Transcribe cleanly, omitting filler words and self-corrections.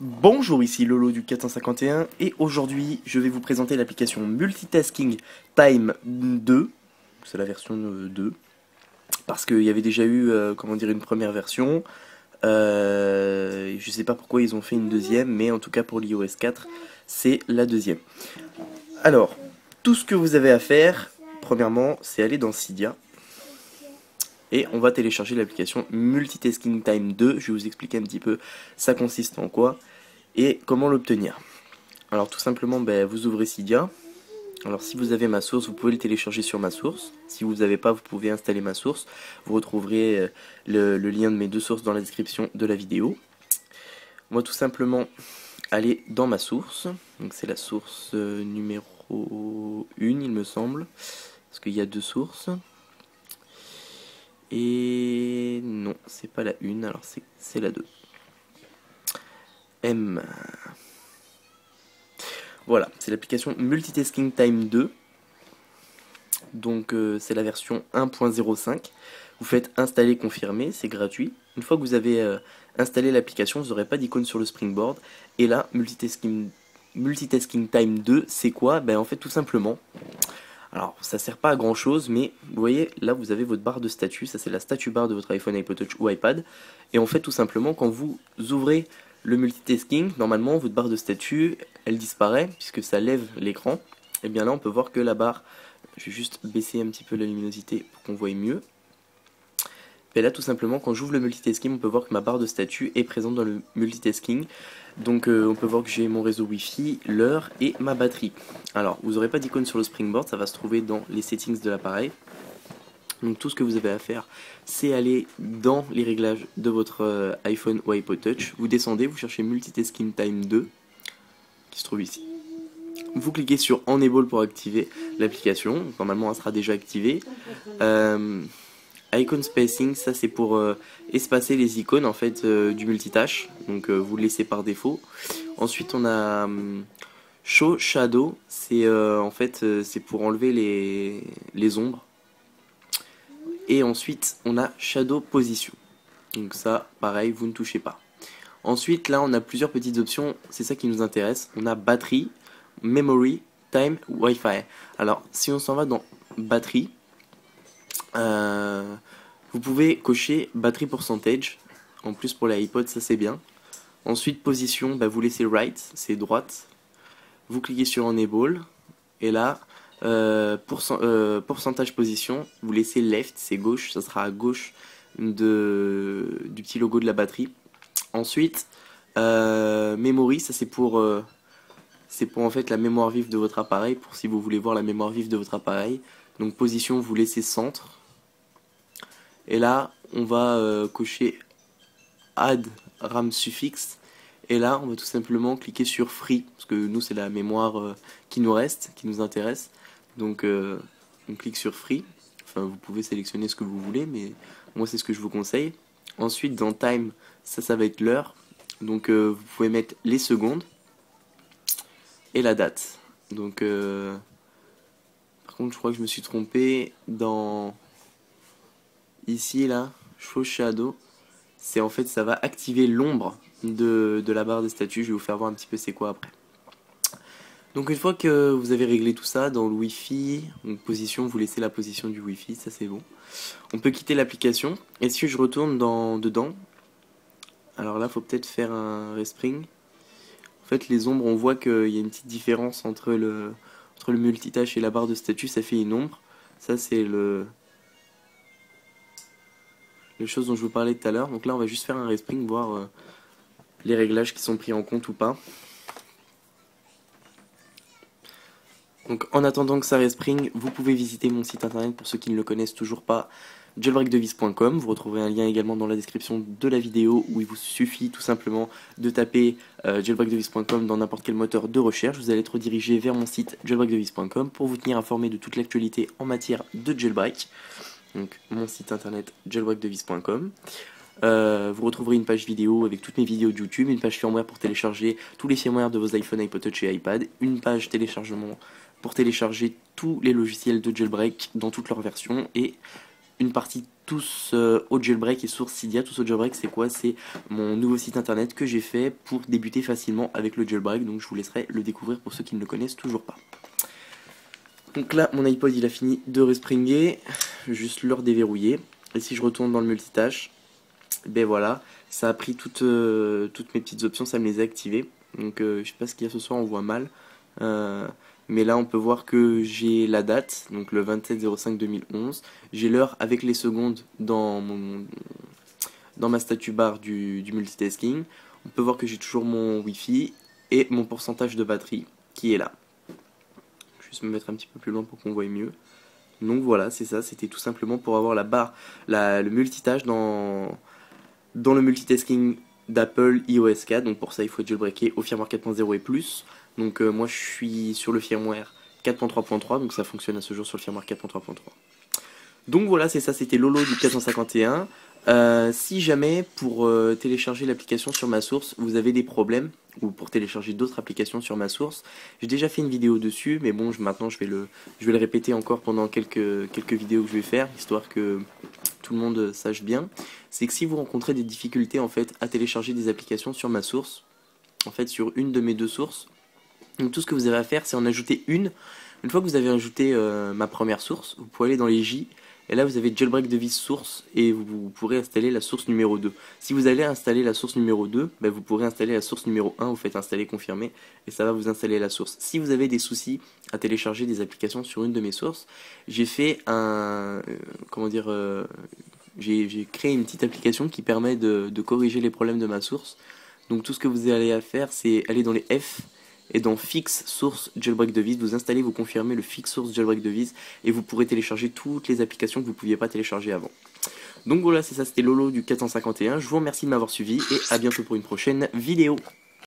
Bonjour, ici Lolo du 451 et aujourd'hui je vais vous présenter l'application Multitasking Time 2, c'est la version 2, parce qu'il y avait déjà eu comment dire, une première version. Je sais pas pourquoi ils ont fait une deuxième, mais en tout cas pour l'iOS 4 c'est la deuxième. Alors, tout ce que vous avez à faire, premièrement, c'est aller dans Cydia et on va télécharger l'application Multitasking Time 2. Je vais vous expliquer un petit peu ça consiste en quoi et comment l'obtenir. Alors tout simplement, vous ouvrez Cydia. Alors si vous avez ma source, vous pouvez le télécharger sur ma source. Si vous n'avez pas, vous pouvez installer ma source. Vous retrouverez le lien de mes deux sources dans la description de la vidéo. Moi tout simplement, aller dans ma source. Donc c'est la source numéro 1 il me semble. Parce qu'il y a deux sources. Et non, c'est pas la 1, alors c'est la 2. M. Voilà, c'est l'application Multitasking Time 2. Donc c'est la version 1.05. Vous faites installer, confirmer, c'est gratuit. Une fois que vous avez installé l'application, vous n'aurez pas d'icône sur le Springboard. Et là, Multitasking Time 2, c'est quoi? En fait, tout simplement, alors ça sert pas à grand chose, mais vous voyez, là vous avez votre barre de statut, ça c'est la statut bar de votre iPhone, iPod Touch ou iPad. Et en fait, tout simplement, quand vous ouvrez le multitasking, normalement votre barre de statut, elle disparaît, puisque ça lève l'écran. Et bien là, on peut voir que la barre, je vais juste baisser un petit peu la luminosité pour qu'on voie mieux. Et là, tout simplement, quand j'ouvre le multitasking, on peut voir que ma barre de statut est présente dans le multitasking. Donc on peut voir que j'ai mon réseau Wi-Fi, l'heure et ma batterie. Alors, vous n'aurez pas d'icône sur le Springboard, ça va se trouver dans les settings de l'appareil. Donc tout ce que vous avez à faire, c'est aller dans les réglages de votre iPhone ou iPod Touch. Vous descendez, vous cherchez Multitasking Time 2, qui se trouve ici. Vous cliquez sur Enable pour activer l'application. Normalement, elle sera déjà activée. Icon spacing, ça c'est pour espacer les icônes en fait du multitâche. Donc vous le laissez par défaut. Ensuite, on a Show Shadow, c'est en fait c'est pour enlever les ombres. Et ensuite, on a Shadow Position. Donc ça, pareil, vous ne touchez pas. Ensuite, là, on a plusieurs petites options. C'est ça qui nous intéresse. On a batterie, memory, time, Wi-Fi. Alors, si on s'en va dans batterie, vous pouvez cocher batterie percentage. En plus, pour l'iPod, ça c'est bien. Ensuite, position, vous laissez right, c'est droite. Vous cliquez sur Enable. Et là, pourcentage position, vous laissez left, c'est gauche, ça sera à gauche du petit logo de la batterie. Ensuite, memory, ça c'est pour en fait la mémoire vive de votre appareil, pour si vous voulez voir la mémoire vive de votre appareil. Donc position, vous laissez centre. Et là, on va cocher add RAM suffixe. Et là, on va tout simplement cliquer sur free, parce que nous c'est la mémoire qui nous reste, qui nous intéresse. Donc on clique sur free. Enfin, vous pouvez sélectionner ce que vous voulez, mais moi c'est ce que je vous conseille. Ensuite, dans time, ça va être l'heure. Donc vous pouvez mettre les secondes et la date. Donc par contre, je crois que je me suis trompé dans ici là, Show Shadow. C'est en fait, ça va activer l'ombre de la barre de statut. Je vais vous faire voir un petit peu c'est quoi après. Donc une fois que vous avez réglé tout ça dans le Wi-Fi, donc position, vous laissez la position du Wi-Fi, ça c'est bon. On peut quitter l'application. Et si je retourne dedans, alors là, il faut peut-être faire un respring. En fait, les ombres, on voit qu'il y a une petite différence entre le multitâche et la barre de statut, ça fait une ombre. Ça c'est les choses dont je vous parlais tout à l'heure. Donc là, on va juste faire un respring, voir les réglages qui sont pris en compte ou pas. Donc en attendant que ça respring, vous pouvez visiter mon site internet pour ceux qui ne le connaissent toujours pas, jailbreakdevice.com. Vous retrouverez un lien également dans la description de la vidéo où il vous suffit tout simplement de taper jailbreakdevice.com dans n'importe quel moteur de recherche. Vous allez être redirigé vers mon site jailbreakdevice.com pour vous tenir informé de toute l'actualité en matière de jailbreak. Donc mon site internet jailbreakdevice.com. Vous retrouverez une page vidéo avec toutes mes vidéos de YouTube, une page firmware pour télécharger tous les firmware de vos iPhone, iPod Touch et iPad, une page téléchargement pour télécharger tous les logiciels de jailbreak dans toutes leurs versions et une partie tous au jailbreak et source Cydia. Tous au jailbreak, c'est quoi? C'est mon nouveau site internet que j'ai fait pour débuter facilement avec le jailbreak, donc je vous laisserai le découvrir pour ceux qui ne le connaissent toujours pas. Donc là, mon iPod il a fini de respringer, juste le redéverrouiller. Et si je retourne dans le multitâche, ben voilà, ça a pris toutes mes petites options, ça me les a activées. Donc je sais pas ce qu'il y a ce soir, on voit mal. Mais là on peut voir que j'ai la date, donc le 27/05/2011. J'ai l'heure avec les secondes dans ma statue bar du multitasking. On peut voir que j'ai toujours mon Wi-Fi et mon pourcentage de batterie qui est là. Je vais juste me mettre un petit peu plus loin pour qu'on voie mieux. Donc voilà, c'est ça, c'était tout simplement pour avoir la barre, le multitâche dans le multitasking d'Apple iOS 4. Donc pour ça, il faut jailbreaker au firmware 4.0 et plus. Donc moi, je suis sur le firmware 4.3.3, donc ça fonctionne à ce jour sur le firmware 4.3.3. Donc voilà, c'est ça, c'était Lolo du 451. Si jamais pour télécharger l'application sur ma source, vous avez des problèmes, ou pour télécharger d'autres applications sur ma source, j'ai déjà fait une vidéo dessus, mais bon, maintenant je vais le répéter encore pendant quelques vidéos que je vais faire, histoire que tout le monde sache bien. C'est que si vous rencontrez des difficultés en fait à télécharger des applications sur ma source, en fait sur une de mes deux sources, donc tout ce que vous avez à faire, c'est en ajouter une. Une fois que vous avez ajouté ma première source, vous pouvez aller dans les J. Et là, vous avez jailbreak device source et vous pourrez installer la source numéro 2. Si vous allez installer la source numéro 2, ben vous pourrez installer la source numéro 1, vous faites installer confirmer et ça va vous installer la source. Si vous avez des soucis à télécharger des applications sur une de mes sources, j'ai fait j'ai créé une petite application qui permet de corriger les problèmes de ma source. Donc tout ce que vous allez à faire, c'est aller dans les F et dans Fix Source Jailbreak Device, vous installez, vous confirmez le Fix Source Jailbreak Device et vous pourrez télécharger toutes les applications que vous ne pouviez pas télécharger avant. Donc voilà, c'est ça, c'était Lolo du 451. Je vous remercie de m'avoir suivi et à bientôt pour une prochaine vidéo.